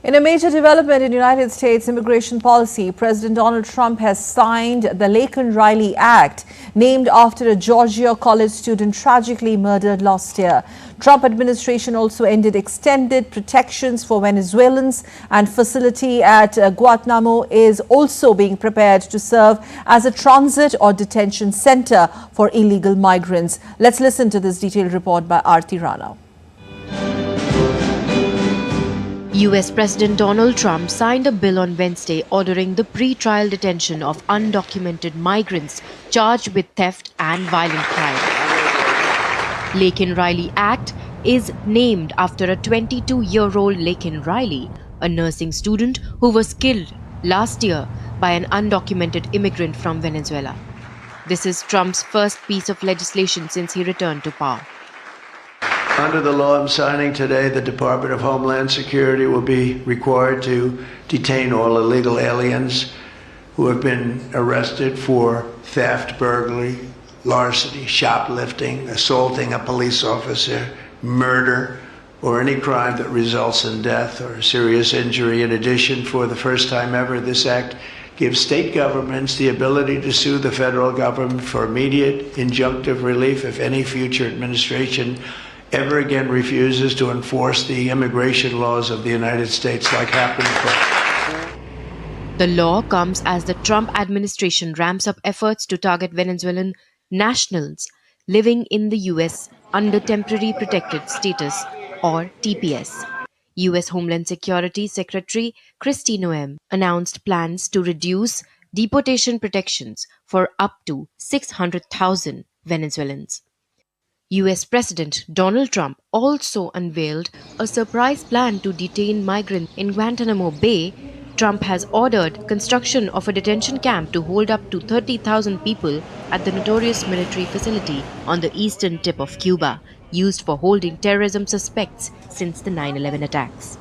In a major development in United States immigration policy, President Donald Trump has signed the Laken Riley Act, named after a Georgia college student tragically murdered last year. Trump administration also ended extended protections for Venezuelans, and facility at Guantanamo is also being prepared to serve as a transit or detention center for illegal migrants. Let's listen to this detailed report by Aarti Rana. US President Donald Trump signed a bill on Wednesday ordering the pre-trial detention of undocumented migrants charged with theft and violent crime. Laken Riley Act is named after a 22-year-old Laken Riley, a nursing student who was killed last year by an undocumented immigrant from Venezuela. This is Trump's first piece of legislation since he returned to power. Under the law I'm signing today, the Department of Homeland Security will be required to detain all illegal aliens who have been arrested for theft, burglary, larceny, shoplifting, assaulting a police officer, murder, or any crime that results in death or serious injury. In addition, for the first time ever, this act gives state governments the ability to sue the federal government for immediate injunctive relief if any future administration ever again refuses to enforce the immigration laws of the United States, like happened before. The law comes as the Trump administration ramps up efforts to target Venezuelan nationals living in the U.S. under temporary protected status, or TPS. U.S. Homeland Security Secretary Kristi Noem announced plans to reduce deportation protections for up to 600,000 Venezuelans. US President Donald Trump also unveiled a surprise plan to detain migrants in Guantanamo Bay. Trump has ordered construction of a detention camp to hold up to 30,000 people at the notorious military facility on the eastern tip of Cuba, used for holding terrorism suspects since the 9/11 attacks.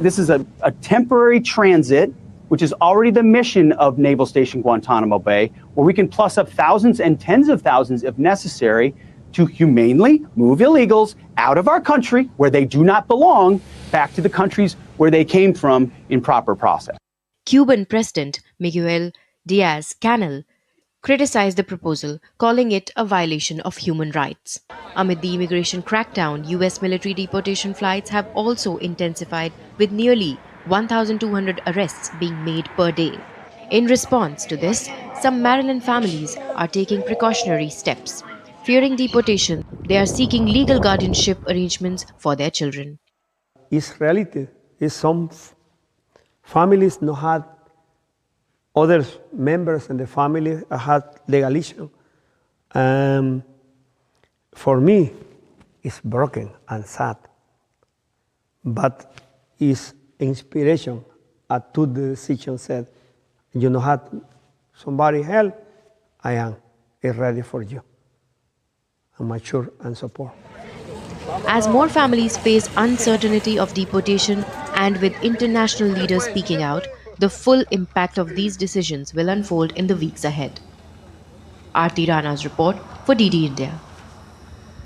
This is a temporary transit, which is already the mission of Naval Station Guantanamo Bay, where we can plus up thousands and tens of thousands if necessary to humanely move illegals out of our country where they do not belong back to the countries where they came from in proper process. Cuban President Miguel Diaz-Canel criticized the proposal, calling it a violation of human rights. Amid the immigration crackdown, US military deportation flights have also intensified, with nearly 1,200 arrests being made per day. In response to this, some Maryland families are taking precautionary steps. Fearing deportation, they are seeking legal guardianship arrangements for their children. It's reality. Some families not had other members in the family had legal issue. For me, it's broken and sad, but it's inspiration. I took the decision, said, you know, had somebody help, I am ready for you. I'm mature and support. As more families face uncertainty of deportation, and with international leaders speaking out, the full impact of these decisions will unfold in the weeks ahead. Aarti Rana's report for DD India.